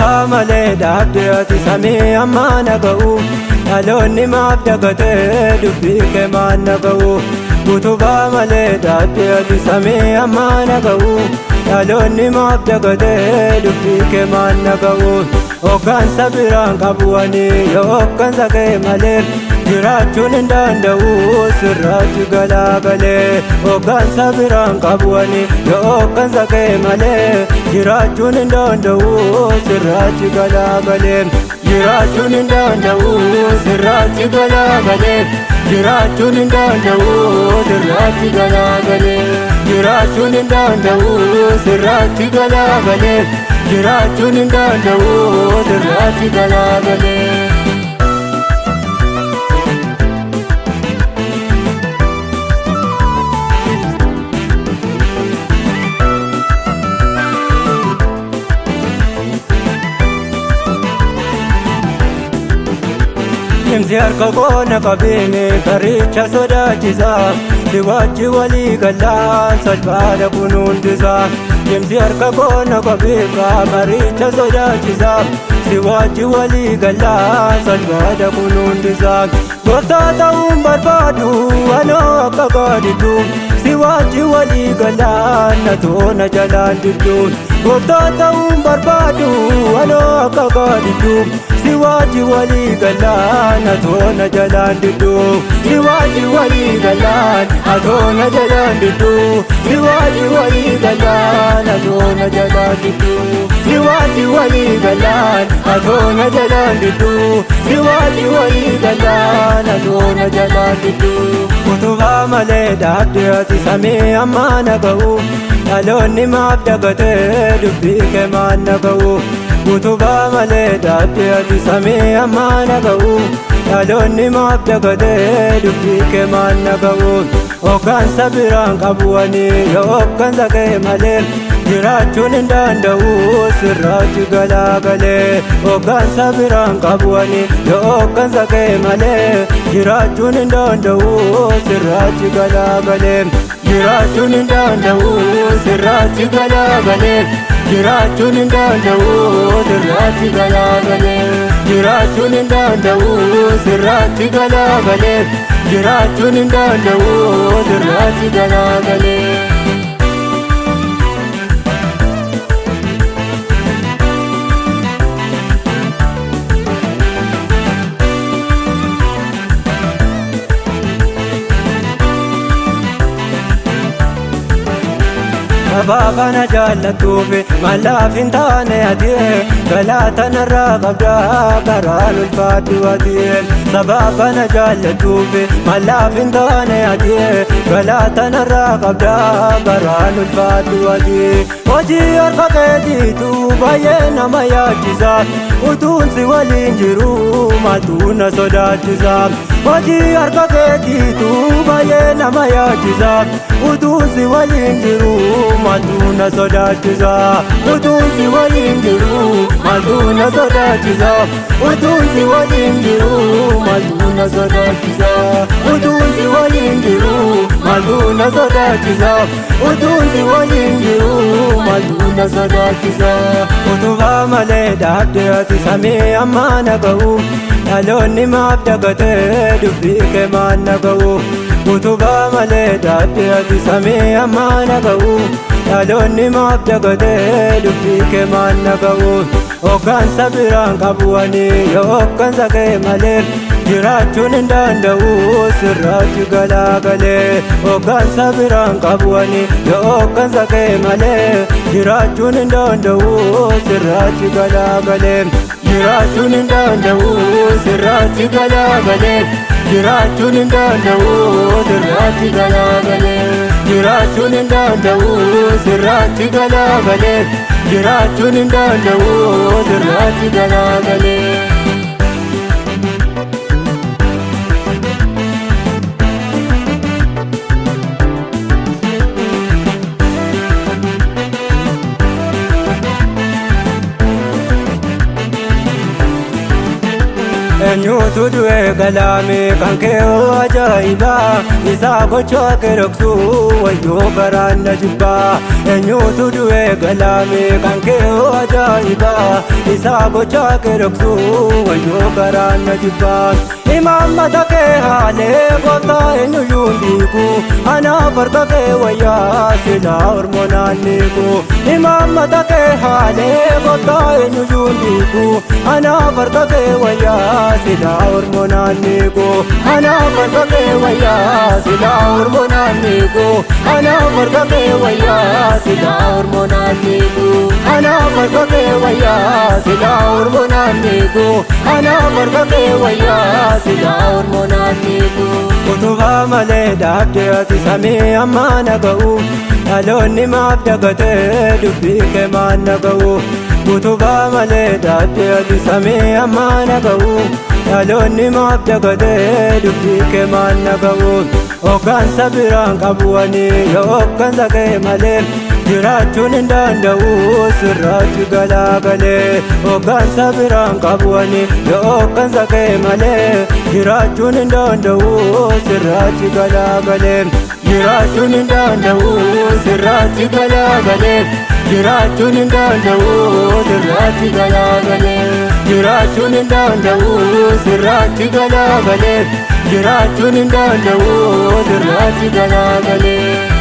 Utubaa malee dhaabdee ati samii ammaa naga'u dhaloonni maaf dagatee dubbii kee maan naga'u. Utubaa malee dhaabdee ati samii ammaa naga'u dhaloonni maaf dagatee dubbii kee maan naga'u. Hoggansa biraan qabu ani yoo hoggansa kee malee jiraachuun hin danda'u sirraatti galaagalee. Hoggansa biraan qabu ani yoo hoggansa kee malee jiraachuun hin danda'u sirraatti galaagalee. Jiraachuun hin danda'u sirraatti galaagalee. Jiraachuun hin danda'u sirraatti galaagalee. Jiraachuun hin danda'u sirraatti galaagalee. Jiraachuun hin danda'u sirraatti galaagalee. Nimsi harka koona qabeene baricha sodaachisaa si wajji walii galaa salphaadha kun hundisaa. Nimsi harka koona qabeeka baricha sodaachisaa si wajji walii galaa salphaadha kun hundisaa. Gooftaa ta'uun barbaadu anoo akka gaadiddu si wajji walii galaa na toona jalaan diddu. Gooftaa ta'uun barbaadu anoo akka gaadiddu si wajji walii galaa na toona jalaan diddu. Si wajji walii galaa na toona jalaan diddu. Si wajji walii galaa na toona jalaan diddu. Si wajji walii galaa na toona jalaan diddu. Si wajji walii galaa na toona jalaan diddu. Utubaa malee dhaabdee ati samii ammaa naga'u dhaloonni maaf dagatee dubbii kee maan naga'u. Utubaa malee dhaabdee ati samii ammaa naga'u dhaloonni maaf dagatee dubbii kee maan naga'u. Hoggansa biraan qabu ani yoo hoggansa kee malee jiraachuun hin danda'u sirraatti galaagalee. Hoggansa biraan qabu ani yoo hoggansa kee malee jiraachuun hin danda'u sirraatti galaagalee. Jiraachuun hin danda'u sirraatti galaagalee. Jiraachuun hin danda'u sirraatti galaagalee. Jiraachuun hin danda'u sirraatti galaagalee. Jiraachuun hin danda'u sirraatti galaagalee. Sabaa kana jaallattuufi mallaaf hin taane ati galaata narraa qabdaa garaan ulfaadhu ati. Sabaa kana jaallattuufi mallaaf hin taane ati galaata narraa qabdaa garaan ulfaadhu ati. Hojii harka keetiitu baay'ee nama yaachisa utuun si waliin jiru maaltu na sodaachisa. Hojii harka keetiitu baay'ee nama yaachisa utuun si waliin jiru maaltu na sodaachisa. Utuun si waliin jiru maaltu na sodaachisa. Utuun si waliin jiru maaltu na sodaachisa. Utuun si waliin jiru maaltu na sodaachisa. Utuun si waliin jiru maaltu na sodaachisa. Utubaa malee dhaabdee ati samii ammaa naga'u dhaloonni maaf dagatee dubbii kee maan naga'u. Utubaa malee dhaabdee ati samii ammaa naga'u dhaloonni maaf dagatee dubbii kee maan naga'u. Hoggansa biraan qabu ani yoo hoggansa kee malee jiraachuun hin danda'u sirraatti galaagalee. Hoggansa biraan qabu ani yoo hoggansa kee malee jiraachuun hin danda'u sirraatti galaagalee. Jiraachuun hin danda'u sirraatti galaagalee. Jiraachuun hin danda'u sirraatti galaagalee. Jiraachuun hin danda'u sirraatti galaagalee. Jiraachuun hin danda'u sirraatti galaagalee. Eenyuutu du'e galaame kan kee ajaa'ibaa isaa gocha keeroksu wayyoo garaan na jibbaa. eenyutu du'ee galaame kan kee hoo ajaa'ibaa isaa gochaa kee dhoksu wayyoo garaan na jibbaa imaammata kee haalee gooftaa eenyuyyuu hin dhiigu anaaf harka kee wayyaa silaa hormoonaan dhiigu imaammata kee haalee gooftaa eenyuyyuu hin dhiigu anaaf harka kee wayyaa silaa hormoonaan dhiigu anaaf harka kee wayyaa silaa hormoonaan dhiigu anaaf harka kee wayyaa silaa hormoonaan dhiigu anaaf harka kee wayyaa silaa hormoonaan dhiigu anaaf harka kee wayyaa silaa hormoonaan dhiigu utubaa malee dhaabdee ati samii ammaa na ga'u dhaloonni maaf dagatee dubbii kee maan na ga'u utubaa malee dhaabdee ati samii ammaa na ga'u dhaloonni maaf dagatee dubbii kee maan na ga'u hoggansa biraan qabuwanii yoo hoggansa kee malee jiraachuun hin danda'u sirraatti galaagalee hoggansa biraan qabuwanii yoo hoggansa kee malee jiraachuun hin danda'u sirraatti galaagalee jiraachuun hin danda'u sirraatti galaagalee jiraachuun hin danda'u sirraatti galaagalee jiraachuun hin danda'u sirraatti galaagalee jiraachuun hin danda'u sirraatti galaagalee